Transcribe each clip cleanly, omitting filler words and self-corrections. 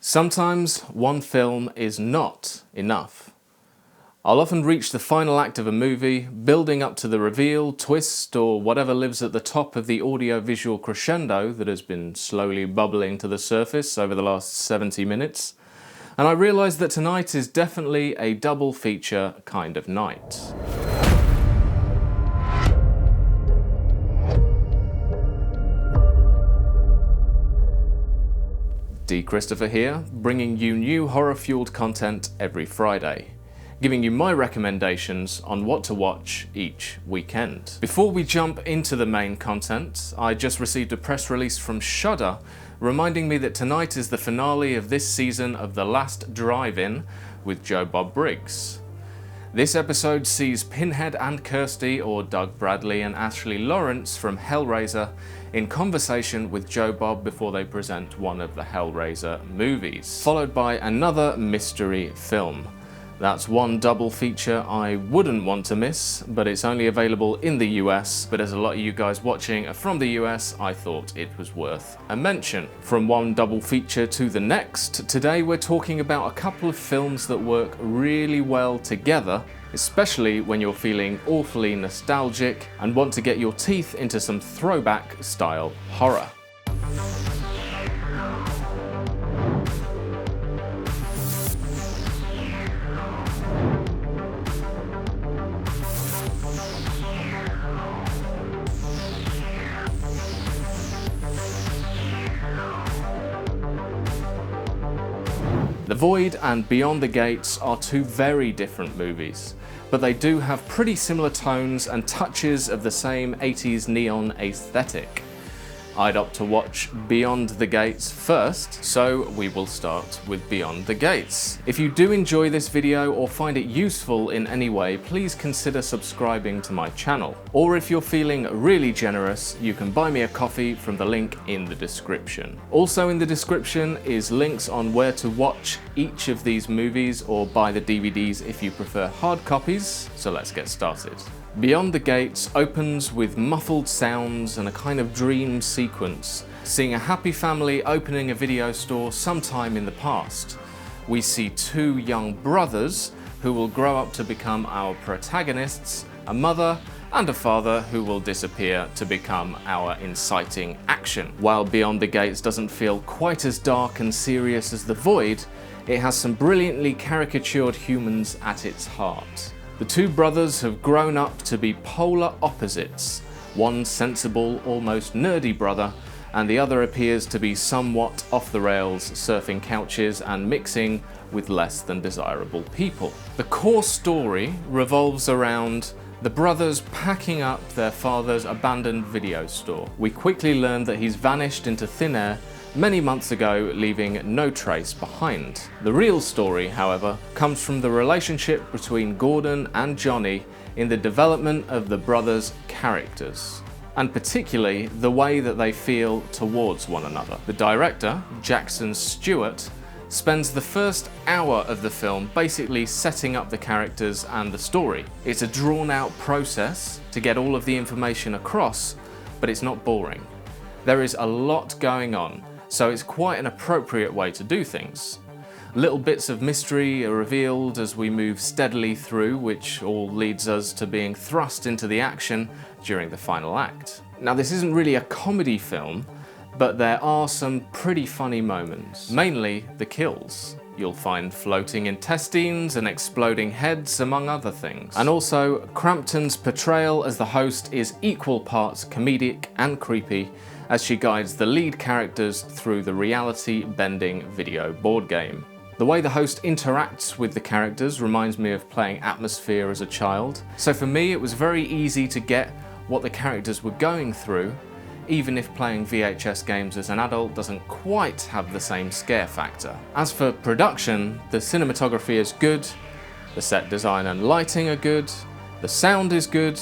Sometimes one film is not enough. I'll often reach the final act of a movie, building up to the reveal, twist, or whatever lives at the top of the audio-visual crescendo that has been slowly bubbling to the surface over the last 70 minutes, and I realise that tonight is definitely a double feature kind of night. D. Christopher here, bringing you new horror-fueled content every Friday, giving you my recommendations on what to watch each weekend. Before we jump into the main content, I just received a press release from Shudder reminding me that tonight is the finale of this season of The Last Drive-In with Joe Bob Briggs. This episode sees Pinhead and Kirsty, or Doug Bradley and Ashley Lawrence from Hellraiser, in conversation with Joe Bob before they present one of the Hellraiser movies, followed by another mystery film. That's one double feature I wouldn't want to miss, but it's only available in the US, but as a lot of you guys watching are from the US, I thought it was worth a mention. From one double feature to the next, today we're talking about a couple of films that work really well together, especially when you're feeling awfully nostalgic and want to get your teeth into some throwback style horror. The Void and Beyond the Gates are two very different movies, but they do have pretty similar tones and touches of the same 80s neon aesthetic. I'd opt to watch Beyond the Gates first, so we will start with Beyond the Gates. If you do enjoy this video or find it useful in any way, please consider subscribing to my channel. Or if you're feeling really generous, you can buy me a coffee from the link in the description. Also in the description is links on where to watch each of these movies or buy the DVDs if you prefer hard copies, so let's get started. Beyond the Gates opens with muffled sounds and a kind of dream sequence, seeing a happy family opening a video store sometime in the past. We see two young brothers who will grow up to become our protagonists, a mother and a father who will disappear to become our inciting action. While Beyond the Gates doesn't feel quite as dark and serious as The Void, it has some brilliantly caricatured humans at its heart. The two brothers have grown up to be polar opposites, one sensible, almost nerdy brother, and the other appears to be somewhat off the rails, surfing couches and mixing with less than desirable people. The core story revolves around the brothers packing up their father's abandoned video store. We quickly learn that he's vanished into thin air many months ago, leaving no trace behind. The real story, however, comes from the relationship between Gordon and Johnny in the development of the brothers' characters, and particularly the way that they feel towards one another. The director, Jackson Stewart, spends the first hour of the film basically setting up the characters and the story. It's a drawn-out process to get all of the information across, but it's not boring. There is a lot going on, so it's quite an appropriate way to do things. Little bits of mystery are revealed as we move steadily through, which all leads us to being thrust into the action during the final act. Now, this isn't really a comedy film, but there are some pretty funny moments, mainly the kills. You'll find floating intestines and exploding heads, among other things. And also, Crampton's portrayal as the host is equal parts comedic and creepy, as she guides the lead characters through the reality-bending video board game. The way the host interacts with the characters reminds me of playing Atmosphere as a child, so for me it was very easy to get what the characters were going through, even if playing VHS games as an adult doesn't quite have the same scare factor. As for production, the cinematography is good, the set design and lighting are good, the sound is good,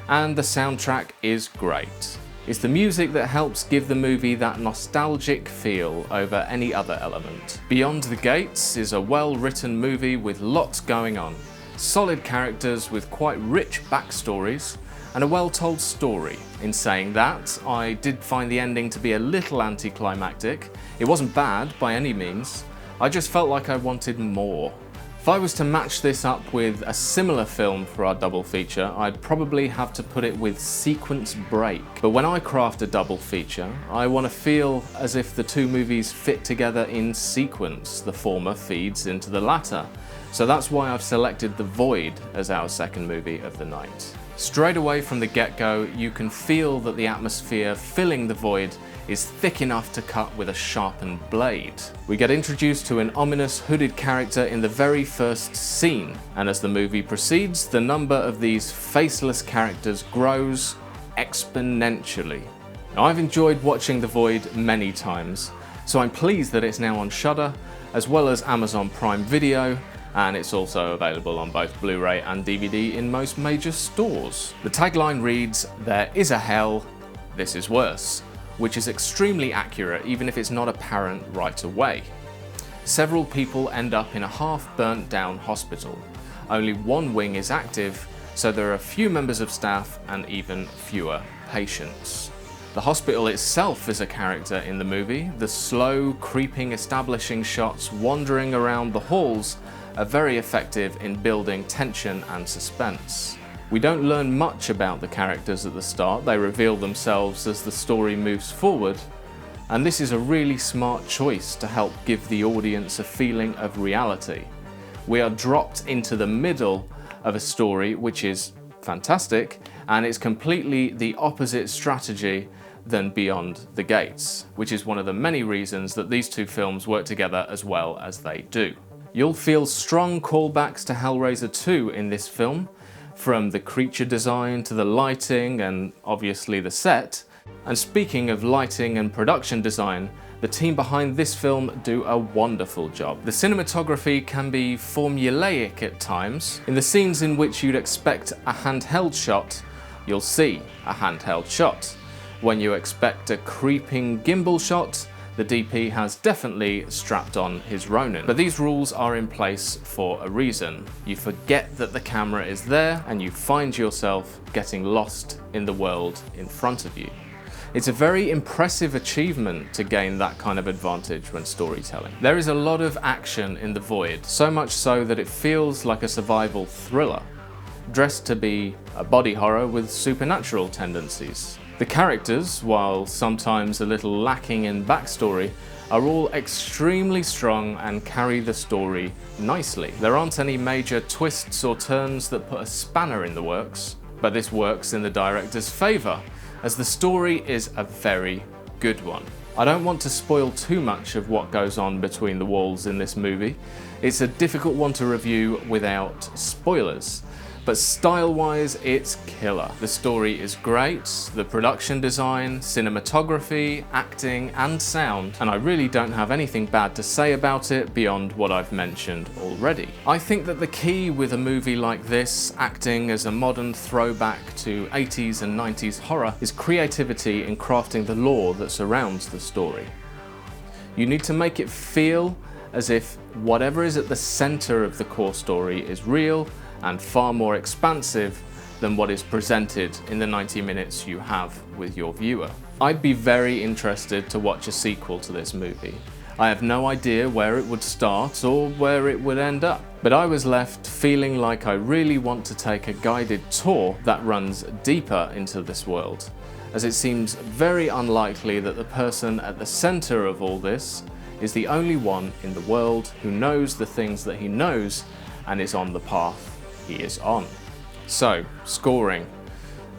and the soundtrack is great. It's the music that helps give the movie that nostalgic feel over any other element. Beyond the Gates is a well-written movie with lots going on, solid characters with quite rich backstories, and a well-told story. In saying that, I did find the ending to be a little anticlimactic. It wasn't bad by any means, I just felt like I wanted more. If I was to match this up with a similar film for our double feature, I'd probably have to put it with Sequence Break. But when I craft a double feature, I want to feel as if the two movies fit together in sequence. The former feeds into the latter. So that's why I've selected The Void as our second movie of the night. Straight away from the get-go, you can feel that the atmosphere filling The Void is thick enough to cut with a sharpened blade. We get introduced to an ominous hooded character in the very first scene, and as the movie proceeds, the number of these faceless characters grows exponentially. Now, I've enjoyed watching The Void many times, so I'm pleased that it's now on Shudder, as well as Amazon Prime Video, and it's also available on both Blu-ray and DVD in most major stores. The tagline reads, "There is a hell, this is worse," which is extremely accurate even if it's not apparent right away. Several people end up in a half-burnt down hospital. Only one wing is active, so there are few members of staff and even fewer patients. The hospital itself is a character in the movie. The slow, creeping establishing shots wandering around the halls are very effective in building tension and suspense. We don't learn much about the characters at the start, they reveal themselves as the story moves forward, and this is a really smart choice to help give the audience a feeling of reality. We are dropped into the middle of a story which is fantastic, and it's completely the opposite strategy than Beyond the Gates, which is one of the many reasons that these two films work together as well as they do. You'll feel strong callbacks to Hellraiser 2 in this film, from the creature design to the lighting and obviously the set. And speaking of lighting and production design, the team behind this film do a wonderful job. The cinematography can be formulaic at times. In the scenes in which you'd expect a handheld shot, you'll see a handheld shot. When you expect a creeping gimbal shot, the DP has definitely strapped on his Ronin. But these rules are in place for a reason. You forget that the camera is there and you find yourself getting lost in the world in front of you. It's a very impressive achievement to gain that kind of advantage when storytelling. There is a lot of action in The Void, so much so that it feels like a survival thriller, dressed to be a body horror with supernatural tendencies. The characters, while sometimes a little lacking in backstory, are all extremely strong and carry the story nicely. There aren't any major twists or turns that put a spanner in the works, but this works in the director's favour, as the story is a very good one. I don't want to spoil too much of what goes on between the walls in this movie. It's a difficult one to review without spoilers. But style-wise, it's killer. The story is great, the production design, cinematography, acting, and sound, and I really don't have anything bad to say about it beyond what I've mentioned already. I think that the key with a movie like this, acting as a modern throwback to 80s and 90s horror, is creativity in crafting the lore that surrounds the story. You need to make it feel as if whatever is at the center of the core story is real and far more expansive than what is presented in the 90 minutes you have with your viewer. I'd be very interested to watch a sequel to this movie. I have no idea where it would start or where it would end up, but I was left feeling like I really want to take a guided tour that runs deeper into this world, as it seems very unlikely that the person at the center of all this is the only one in the world who knows the things that he knows and is on the path he is on. So, scoring.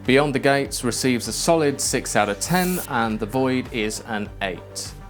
Beyond the Gates receives a solid 6 out of 10 and The Void is an 8.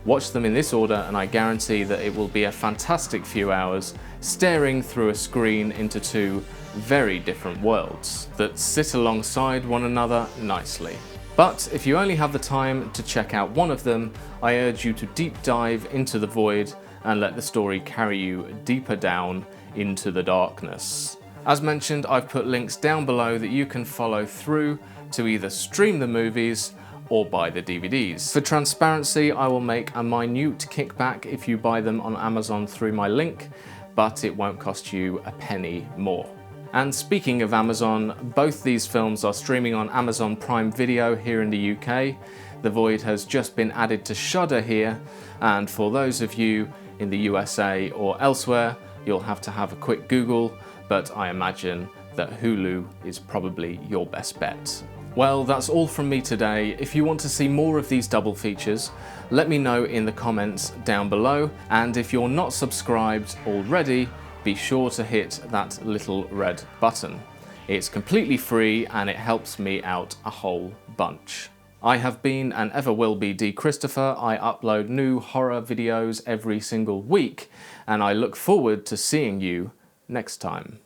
Watch them in this order and I guarantee that it will be a fantastic few hours staring through a screen into two very different worlds that sit alongside one another nicely. But if you only have the time to check out one of them, I urge you to deep dive into The Void and let the story carry you deeper down into the darkness. As mentioned, I've put links down below that you can follow through to either stream the movies or buy the DVDs. For transparency, I will make a minute kickback if you buy them on Amazon through my link, but it won't cost you a penny more. And speaking of Amazon, both these films are streaming on Amazon Prime Video here in the UK. The Void has just been added to Shudder here, and for those of you in the USA or elsewhere, you'll have to have a quick Google, but I imagine that Hulu is probably your best bet. Well, that's all from me today. If you want to see more of these double features, let me know in the comments down below, and if you're not subscribed already, be sure to hit that little red button. It's completely free and it helps me out a whole bunch. I have been and ever will be D. Christopher. I upload new horror videos every single week, and I look forward to seeing you next time.